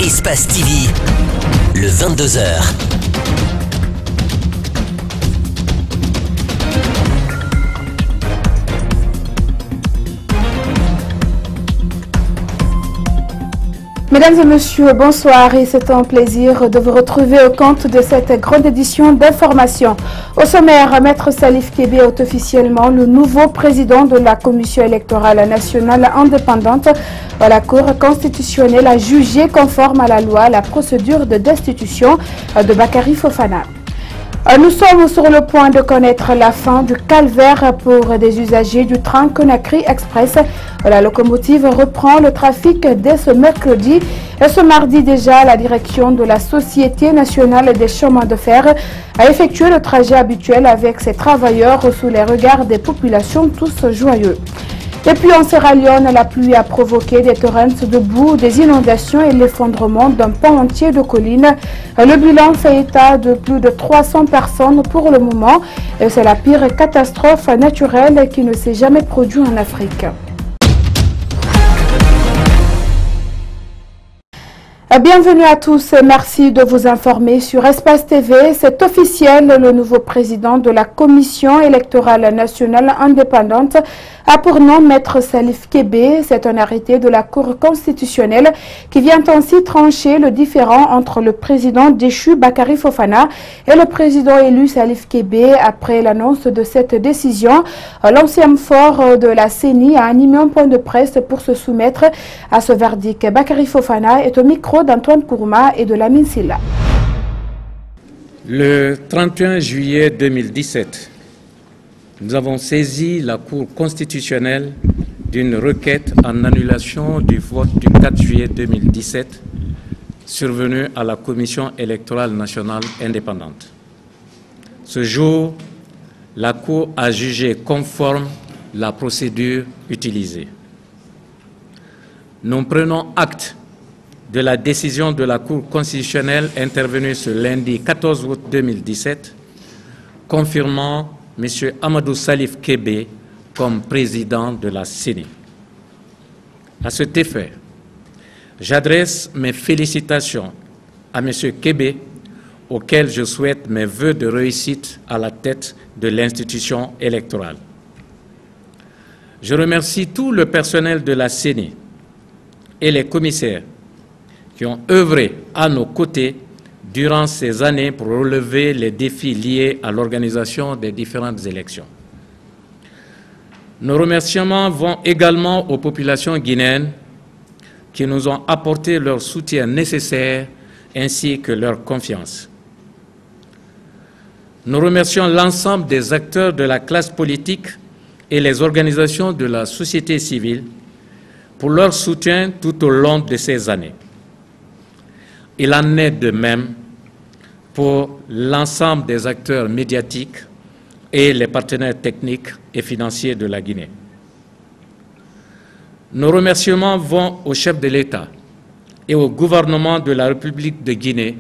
Espace TV, le 22h. Mesdames et messieurs, bonsoir et c'est un plaisir de vous retrouver au compte de cette grande édition d'information. Au sommaire, Maître Salif Kébé est officiellement le nouveau président de la Commission électorale nationale indépendante. La Cour constitutionnelle a jugé conforme à la loi la procédure de destitution de Bakary Fofana. Nous sommes sur le point de connaître la fin du calvaire pour des usagers du train Conakry Express. La locomotive reprend le trafic dès ce mercredi. Et ce mardi déjà, la direction de la Société nationale des chemins de fer a effectué le trajet habituel avec ses travailleurs sous les regards des populations tous joyeux. Et puis en Sierra Leone, la pluie a provoqué des torrents de boue, des inondations et l'effondrement d'un pan entier de collines. Le bilan fait état de plus de 300 personnes pour le moment. C'est la pire catastrophe naturelle qui ne s'est jamais produite en Afrique. Bienvenue à tous et merci de vous informer sur Espace TV. C'est officiel, le nouveau président de la Commission électorale nationale indépendante a pour nom Maître Salif Kébé. C'est un arrêté de la Cour constitutionnelle qui vient ainsi trancher le différend entre le président déchu Bakary Fofana et le président élu Salif Kébé. Après l'annonce de cette décision, l'ancien fort de la CENI a animé un point de presse pour se soumettre à ce verdict. Bakary Fofana est au micro d'Antoine Kourouma et de Lamine Silla. Le 31 juillet 2017, nous avons saisi la Cour constitutionnelle d'une requête en annulation du vote du 4 juillet 2017 survenu à la Commission électorale nationale indépendante. Ce jour, la Cour a jugé conforme la procédure utilisée. Nous prenons acte de la décision de la Cour constitutionnelle intervenue ce lundi 14 août 2017, confirmant M. Amadou Salif Kébé comme président de la CENI. À cet effet, j'adresse mes félicitations à M. Kébé, auquel je souhaite mes vœux de réussite à la tête de l'institution électorale. Je remercie tout le personnel de la CENI et les commissaires qui ont œuvré à nos côtés durant ces années pour relever les défis liés à l'organisation des différentes élections. Nos remerciements vont également aux populations guinéennes qui nous ont apporté leur soutien nécessaire ainsi que leur confiance. Nous remercions l'ensemble des acteurs de la classe politique et les organisations de la société civile pour leur soutien tout au long de ces années. Il en est de même pour l'ensemble des acteurs médiatiques et les partenaires techniques et financiers de la Guinée. Nos remerciements vont au chef de l'État et au gouvernement de la République de Guinée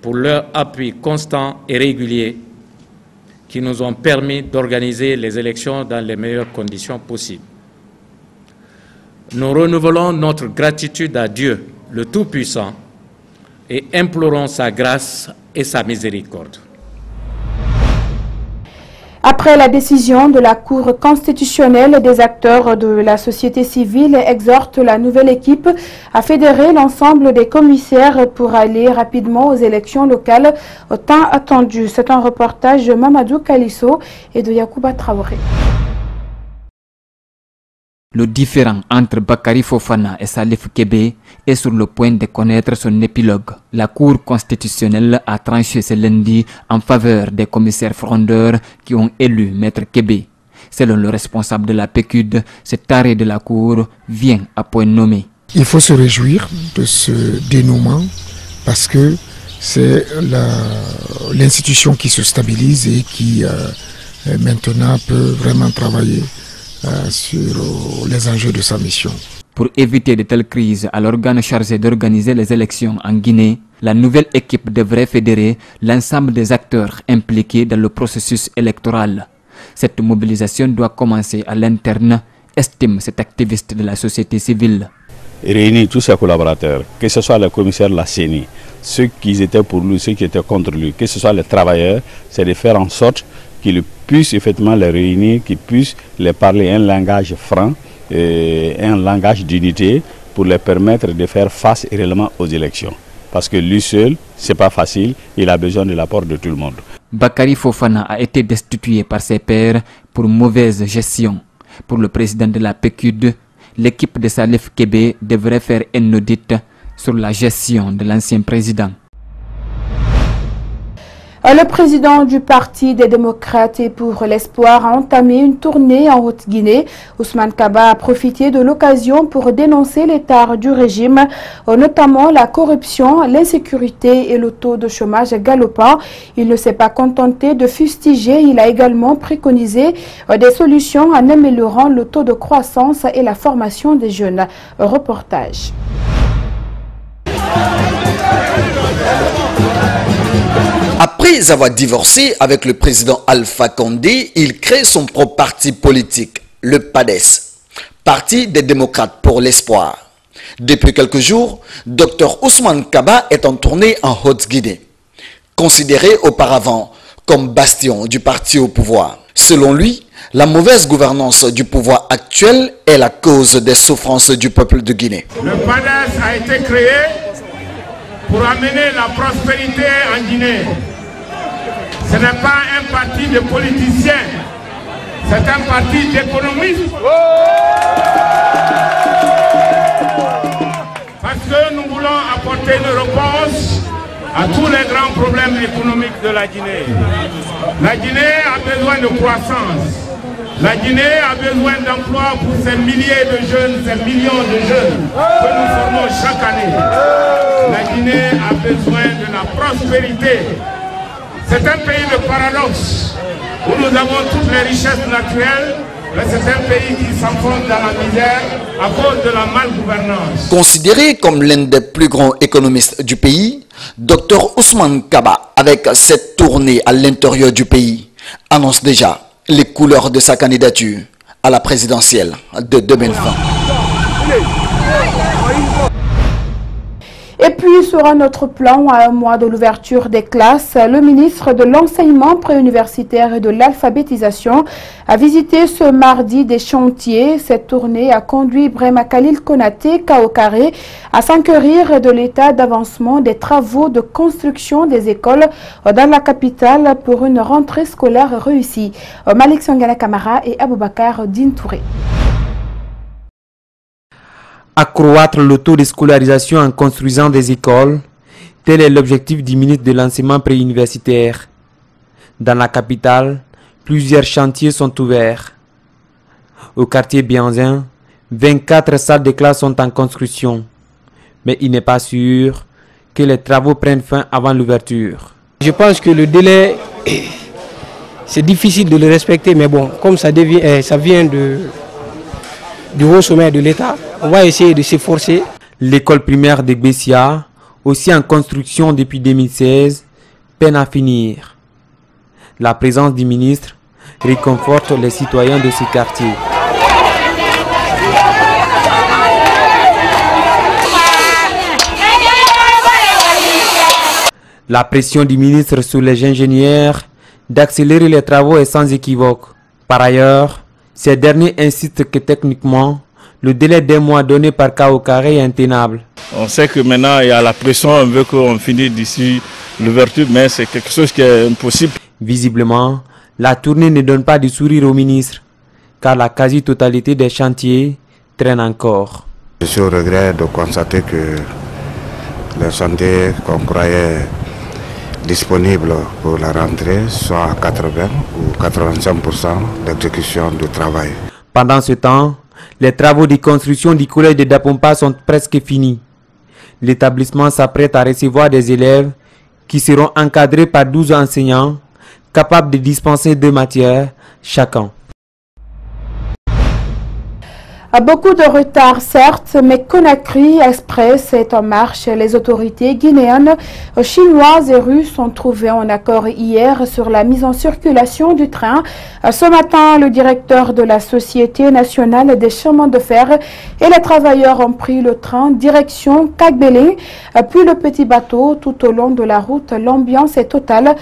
pour leur appui constant et régulier qui nous ont permis d'organiser les élections dans les meilleures conditions possibles. Nous renouvelons notre gratitude à Dieu, le Tout-Puissant, et implorons sa grâce et sa miséricorde. Après la décision de la Cour constitutionnelle, des acteurs de la société civile exhortent la nouvelle équipe à fédérer l'ensemble des commissaires pour aller rapidement aux élections locales tant attendues. C'est un reportage de Mamadou Kalisso et de Yacouba Traoré. Le différend entre Bakary Fofana et Salif Kébé est sur le point de connaître son épilogue. La Cour constitutionnelle a tranché ce lundi en faveur des commissaires frondeurs qui ont élu Maître Kébé. Selon le responsable de la PQD, cet arrêt de la Cour vient à point nommé. Il faut se réjouir de ce dénouement parce que c'est l'institution qui se stabilise et qui maintenant peut vraiment travailler sur les enjeux de sa mission. Pour éviter de telles crises à l'organe chargé d'organiser les élections en Guinée, la nouvelle équipe devrait fédérer l'ensemble des acteurs impliqués dans le processus électoral. Cette mobilisation doit commencer à l'interne, estime cet activiste de la société civile. réunit tous ses collaborateurs, que ce soit les commissaires de la CENI, ceux qui étaient pour lui, ceux qui étaient contre lui, que ce soit les travailleurs, c'est de faire en sorte qu'ils puissent effectivement les réunir, qu'ils puissent les parler un langage franc, un langage d'unité pour les permettre de faire face réellement aux élections. Parce que lui seul, c'est pas facile, il a besoin de l'apport de tout le monde. Bakary Fofana a été destitué par ses pairs pour mauvaise gestion. Pour le président de la PQD, l'équipe de Salif Kébé devrait faire un audit sur la gestion de l'ancien président. Le président du Parti des démocrates et pour l'espoir a entamé une tournée en Haute-Guinée. Ousmane Kaba a profité de l'occasion pour dénoncer l'état du régime, notamment la corruption, l'insécurité et le taux de chômage galopant. Il ne s'est pas contenté de fustiger, il a également préconisé des solutions en améliorant le taux de croissance et la formation des jeunes. Reportage. Après avoir divorcé avec le président Alpha Condé, il crée son propre parti politique, le PADES, Parti des démocrates pour l'espoir. Depuis quelques jours, Dr Ousmane Kaba est en tournée en Haute-Guinée, considéré auparavant comme bastion du parti au pouvoir. Selon lui, la mauvaise gouvernance du pouvoir actuel est la cause des souffrances du peuple de Guinée. Le PADES a été créé pour amener la prospérité en Guinée. Ce n'est pas un parti de politiciens, c'est un parti d'économistes. Parce que nous voulons apporter une réponse à tous les grands problèmes économiques de la Guinée. La Guinée a besoin de croissance. La Guinée a besoin d'emplois pour ces milliers de jeunes, ces millions de jeunes que nous formons chaque année. La Guinée a besoin de la prospérité. C'est un pays de paradoxe où nous avons toutes les richesses naturelles, mais c'est un pays qui s'enfonce dans la misère à cause de la malgouvernance. Considéré comme l'un des plus grands économistes du pays, Dr Ousmane Kaba, avec cette tournée à l'intérieur du pays, annonce déjà les couleurs de sa candidature à la présidentielle de 2020. Et puis, sur un autre plan, à un mois de l'ouverture des classes, le ministre de l'Enseignement préuniversitaire et de l'Alphabétisation a visité ce mardi des chantiers. Cette tournée a conduit Ibrahima Khalil Konaté Kaokare à s'enquérir de l'état d'avancement des travaux de construction des écoles dans la capitale pour une rentrée scolaire réussie. Malik Sangana Kamara et Aboubakar Dintouré. Accroître le taux de scolarisation en construisant des écoles, tel est l'objectif du ministre de l'Enseignement préuniversitaire. Dans la capitale, plusieurs chantiers sont ouverts. Au quartier Bianzin, 24 salles de classe sont en construction, mais il n'est pas sûr que les travaux prennent fin avant l'ouverture. Je pense que le délai, c'est difficile de le respecter, mais bon, comme ça vient du haut sommet de l'État, on va essayer de s'efforcer. L'école primaire de Bessia, aussi en construction depuis 2016, peine à finir. La présence du ministre réconforte les citoyens de ce quartier. La pression du ministre sur les ingénieurs d'accélérer les travaux est sans équivoque. Par ailleurs, ces derniers insistent que techniquement, le délai d'un mois donné par Kaokare est intenable. On sait que maintenant il y a la pression, on veut qu'on finisse d'ici l'ouverture, mais c'est quelque chose qui est impossible. Visiblement, la tournée ne donne pas de sourire au ministre, car la quasi-totalité des chantiers traîne encore. Je suis au regret de constater que les chantiers qu'on croyait disponibles pour la rentrée sont à 80 ou 85% d'exécution du travail. Pendant ce temps, les travaux de construction du collège de Dapompa sont presque finis. L'établissement s'apprête à recevoir des élèves qui seront encadrés par 12 enseignants capables de dispenser 2 matières chacun. Beaucoup de retard, certes, mais Conakry Express est en marche. Les autorités guinéennes, chinoises et russes ont trouvé un accord hier sur la mise en circulation du train. Ce matin, le directeur de la Société nationale des chemins de fer et les travailleurs ont pris le train direction Kagbélé, puis le petit bateau. Tout au long de la route, l'ambiance est totale.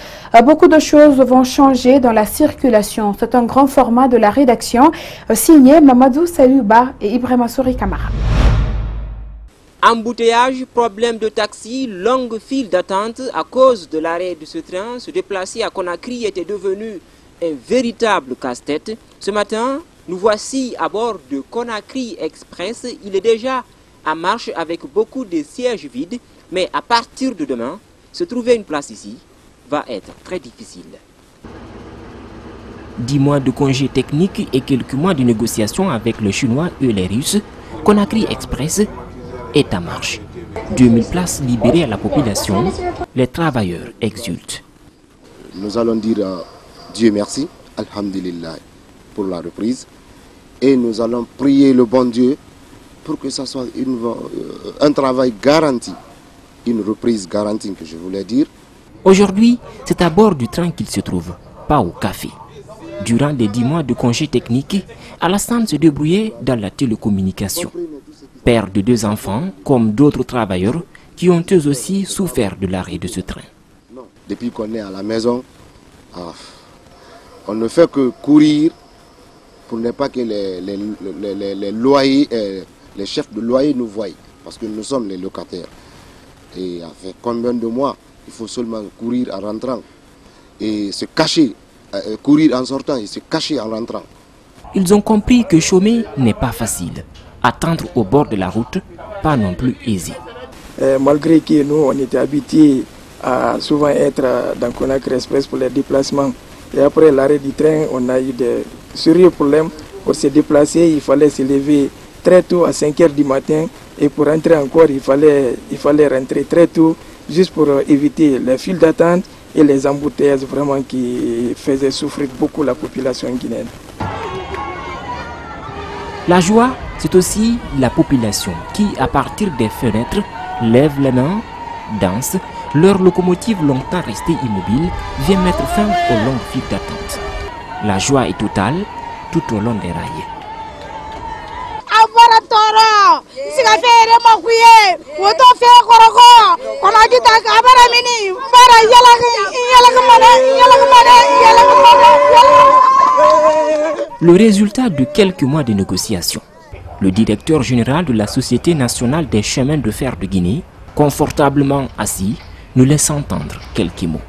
Beaucoup de choses vont changer dans la circulation. C'est un grand format de la rédaction, signé Mamadou Saluba et Ibrahima Souri Kamara. Embouteillage, problème de taxi, longue file d'attente à cause de l'arrêt de ce train. Se déplacer à Conakry était devenu un véritable casse-tête. Ce matin, nous voici à bord de Conakry Express. Il est déjà en marche avec beaucoup de sièges vides, mais à partir de demain, se trouver une place ici va être très difficile. 10 mois de congés techniques et quelques mois de négociations avec les Chinois et les Russes, Conakry Express est en marche. 2000 places libérées à la population, les travailleurs exultent. Nous allons dire Dieu merci, Alhamdulillah, pour la reprise. Et nous allons prier le bon Dieu pour que ce soit un travail garanti, une reprise garantie que je voulais dire. Aujourd'hui, c'est à bord du train qu'il se trouve, pas au café. Durant les 10 mois de congés techniques, Alassane se débrouillait dans la télécommunication. Père de 2 enfants, comme d'autres travailleurs qui ont eux aussi souffert de l'arrêt de ce train. Depuis qu'on est à la maison, on ne fait que courir pour ne pas que les loyers, les chefs de loyer nous voient, parce que nous sommes les locataires. Et avec combien de mois, il faut seulement courir en rentrant et se cacher. Courir en sortant et se cacher en rentrant. Ils ont compris que chômer n'est pas facile. Attendre au bord de la route, pas non plus aisé. Malgré que nous, on était habitués à souvent être dans Conakry Express pour les déplacements. Et après l'arrêt du train, on a eu de sérieux problèmes. Pour se déplacer, il fallait se lever très tôt à 5 h du matin. Et pour rentrer encore, il fallait rentrer très tôt, juste pour éviter les files d'attente et les embouteillages vraiment qui faisaient souffrir beaucoup la population guinéenne. La joie, c'est aussi la population qui, à partir des fenêtres, lève les mains, danse. Leur locomotive longtemps restée immobile vient mettre fin aux longues files d'attente. La joie est totale tout au long des rails. Le résultat de quelques mois de négociations. Le directeur général de la Société nationale des chemins de fer de Guinée, confortablement assis, nous laisse entendre quelques mots.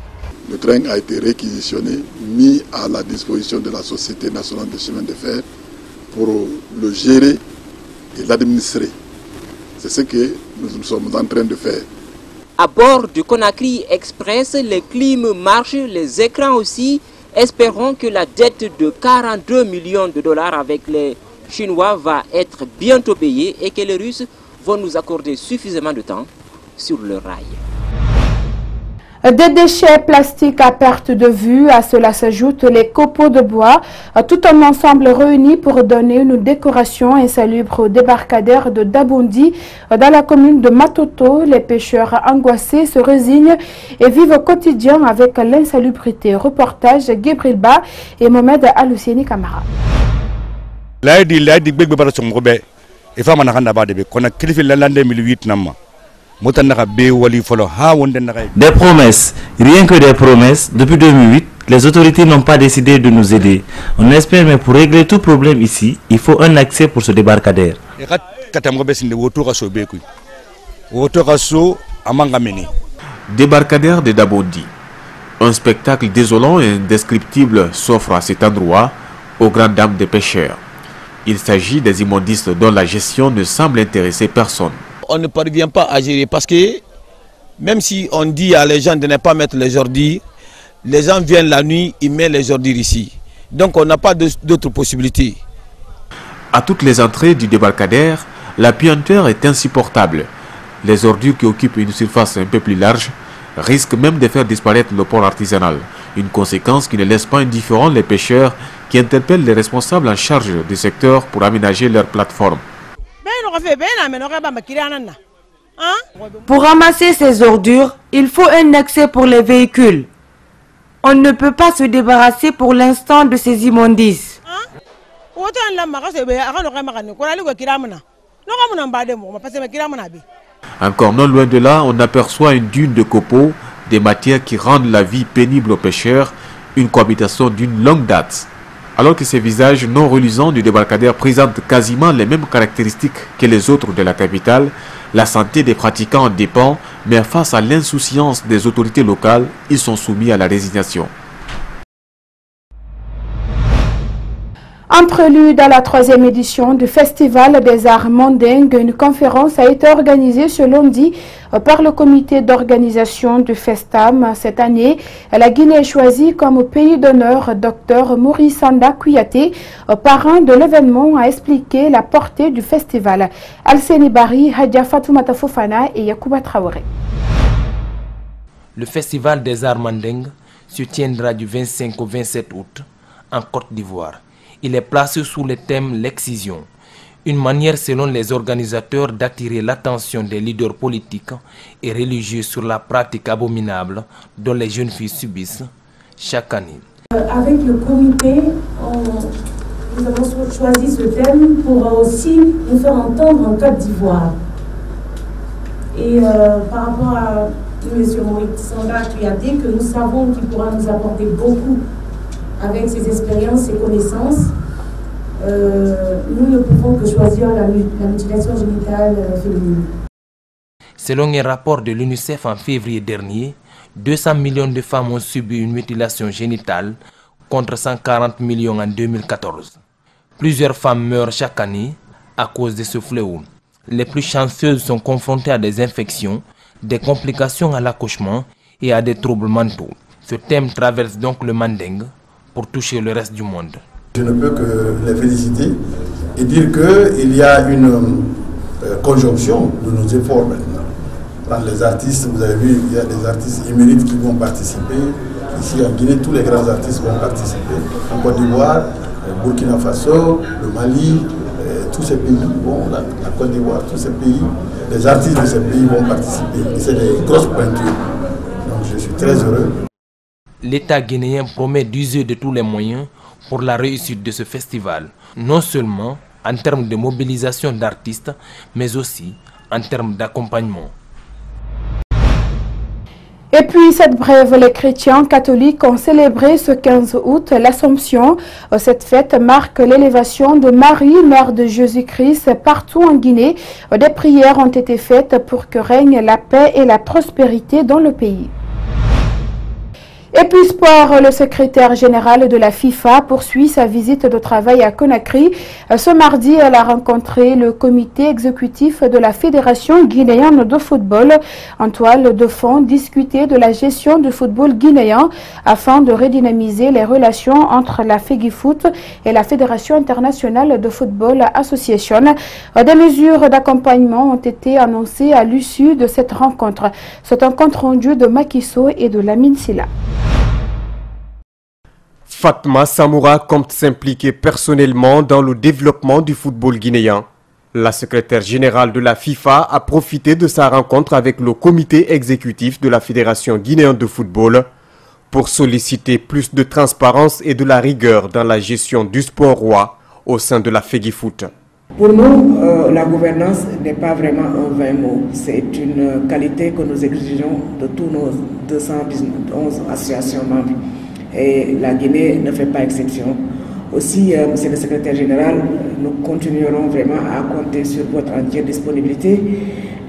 Le train a été réquisitionné, mis à la disposition de la Société nationale des chemins de fer pour le gérer et l'administrer. C'est ce que nous sommes en train de faire. À bord du Conakry Express, les clims marchent, les écrans aussi. Espérons que la dette de 42 millions de dollars avec les Chinois va être bientôt payée et que les Russes vont nous accorder suffisamment de temps sur le rail. Des déchets plastiques à perte de vue, à cela s'ajoutent les copeaux de bois, tout un ensemble réuni pour donner une décoration insalubre au débarcadère de Dabondi dans la commune de Matoto. Les pêcheurs angoissés se résignent et vivent au quotidien avec l'insalubrité. Reportage Gabriel Ba et Mohamed Aloussieni Kamara. Des promesses, rien que des promesses. Depuis 2008, les autorités n'ont pas décidé de nous aider. On espère, mais pour régler tout problème ici, il faut un accès pour ce débarcadère. Débarcadère de Dabondi. Un spectacle désolant et indescriptible s'offre à cet endroit aux grandes dames des pêcheurs. Il s'agit des immondices dont la gestion ne semble intéresser personne. On ne parvient pas à gérer parce que même si on dit à les gens de ne pas mettre les ordures, les gens viennent la nuit, ils mettent les ordures ici. Donc on n'a pas d'autres possibilités. À toutes les entrées du débarcadère, la puanteur est insupportable. Les ordures qui occupent une surface un peu plus large risquent même de faire disparaître le port artisanal. Une conséquence qui ne laisse pas indifférents les pêcheurs qui interpellent les responsables en charge du secteur pour aménager leur plateforme. Pour ramasser ces ordures, il faut un accès pour les véhicules. On ne peut pas se débarrasser pour l'instant de ces immondices. Encore non loin de là, on aperçoit une dune de copeaux, des matières qui rendent la vie pénible aux pêcheurs, une cohabitation d'une longue date. Alors que ces visages non reluisants du débarcadère présentent quasiment les mêmes caractéristiques que les autres de la capitale, la santé des pratiquants en dépend, mais face à l'insouciance des autorités locales, ils sont soumis à la résignation. En prélude à la 3e édition du Festival des Arts Mandingues, une conférence a été organisée ce lundi par le comité d'organisation du Festam. Cette année, la Guinée est choisie comme pays d'honneur. Dr Maurice Sanda Kouyaté, parrain de l'événement, a expliqué la portée du festival. Alseni Bari, Hadja Fatoumata Fofana et Yacouba Traoré. Le Festival des Arts Mandingues se tiendra du 25 au 27 août en Côte d'Ivoire. Il est placé sous le thème « L'excision », une manière selon les organisateurs d'attirer l'attention des leaders politiques et religieux sur la pratique abominable dont les jeunes filles subissent chaque année. Avec le comité, nous avons choisi ce thème pour aussi nous faire entendre en Côte d'Ivoire. Et par rapport à M. Maurice Sanda Kouyaté, que nous savons qu'il pourra nous apporter beaucoup avec ses expériences, ses connaissances, nous ne pouvons que choisir la mutilation génitale féminine. Selon un rapport de l'UNICEF en février dernier, 200 millions de femmes ont subi une mutilation génitale contre 140 millions en 2014. Plusieurs femmes meurent chaque année à cause de ce fléau. Les plus chanceuses sont confrontées à des infections, des complications à l'accouchement et à des troubles mentaux. Ce thème traverse donc le Mandingue pour toucher le reste du monde. Je ne peux que les féliciter et dire qu'il y a une conjonction de nos efforts maintenant. Dans les artistes, vous avez vu, il y a des artistes émérites qui vont participer. Ici en Guinée, tous les grands artistes vont participer. En Côte d'Ivoire, Burkina Faso, le Mali, tous ces pays, bon, la Côte d'Ivoire, tous ces pays, les artistes de ces pays vont participer. Et c'est des grosses pointures. Donc je suis très heureux. L'État guinéen promet d'user de tous les moyens pour la réussite de ce festival, non seulement en termes de mobilisation d'artistes, mais aussi en termes d'accompagnement. Et puis, cette brève, les chrétiens catholiques ont célébré ce 15 août l'Assomption. Cette fête marque l'élévation de Marie, mère de Jésus-Christ, partout en Guinée. Des prières ont été faites pour que règne la paix et la prospérité dans le pays. Et puis sport, le secrétaire général de la FIFA poursuit sa visite de travail à Conakry. Ce mardi, elle a rencontré le comité exécutif de la Fédération guinéenne de football. En toile de fond, discuter de la gestion du football guinéen afin de redynamiser les relations entre la FEGIFOOT et la Fédération internationale de football association. Des mesures d'accompagnement ont été annoncées à l'issue de cette rencontre. C'est un compte rendu de Makiso et de Lamine Silla. Fatma Samoura compte s'impliquer personnellement dans le développement du football guinéen. La secrétaire générale de la FIFA a profité de sa rencontre avec le comité exécutif de la Fédération guinéenne de football pour solliciter plus de transparence et de la rigueur dans la gestion du sport roi au sein de la FEGIFOOT. Pour nous, la gouvernance n'est pas vraiment un vain mot. C'est une qualité que nous exigeons de tous nos 211 associations membres. Et la Guinée ne fait pas exception. Aussi, Monsieur le secrétaire général, nous continuerons vraiment à compter sur votre entière disponibilité,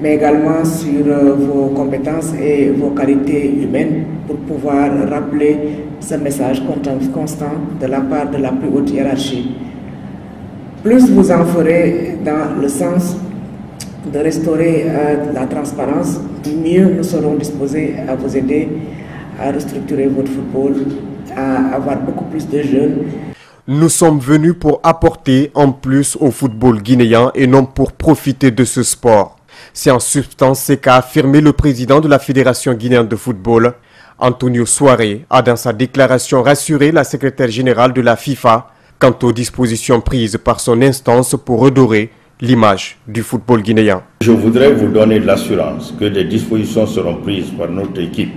mais également sur vos compétences et vos qualités humaines pour pouvoir rappeler ce message constant de la part de la plus haute hiérarchie. Plus vous en ferez dans le sens de restaurer la transparence, mieux nous serons disposés à vous aider à restructurer votre football, à avoir beaucoup plus de jeunes. Nous sommes venus pour apporter en plus au football guinéen et non pour profiter de ce sport. C'est en substance ce qu'a affirmé le président de la Fédération guinéenne de football Antonio Soare a dans sa déclaration rassuré la secrétaire générale de la FIFA quant aux dispositions prises par son instance pour redorer l'image du football guinéen. Je voudrais vous donner l'assurance que des dispositions seront prises par notre équipe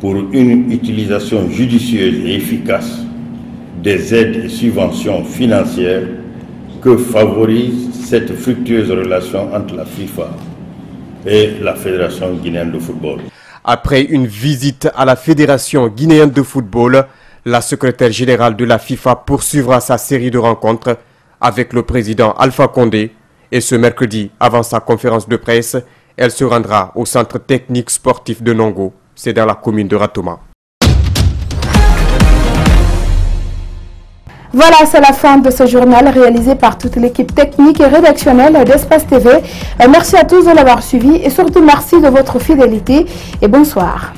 pour une utilisation judicieuse et efficace des aides et subventions financières que favorise cette fructueuse relation entre la FIFA et la Fédération guinéenne de football. Après une visite à la Fédération guinéenne de football, la secrétaire générale de la FIFA poursuivra sa série de rencontres avec le président Alpha Condé et ce mercredi, avant sa conférence de presse, elle se rendra au centre technique sportif de Nongo, c'est dans la commune de Ratoma. Voilà, c'est la fin de ce journal réalisé par toute l'équipe technique et rédactionnelle d'Espace TV. Merci à tous de l'avoir suivi et surtout merci de votre fidélité et bonsoir.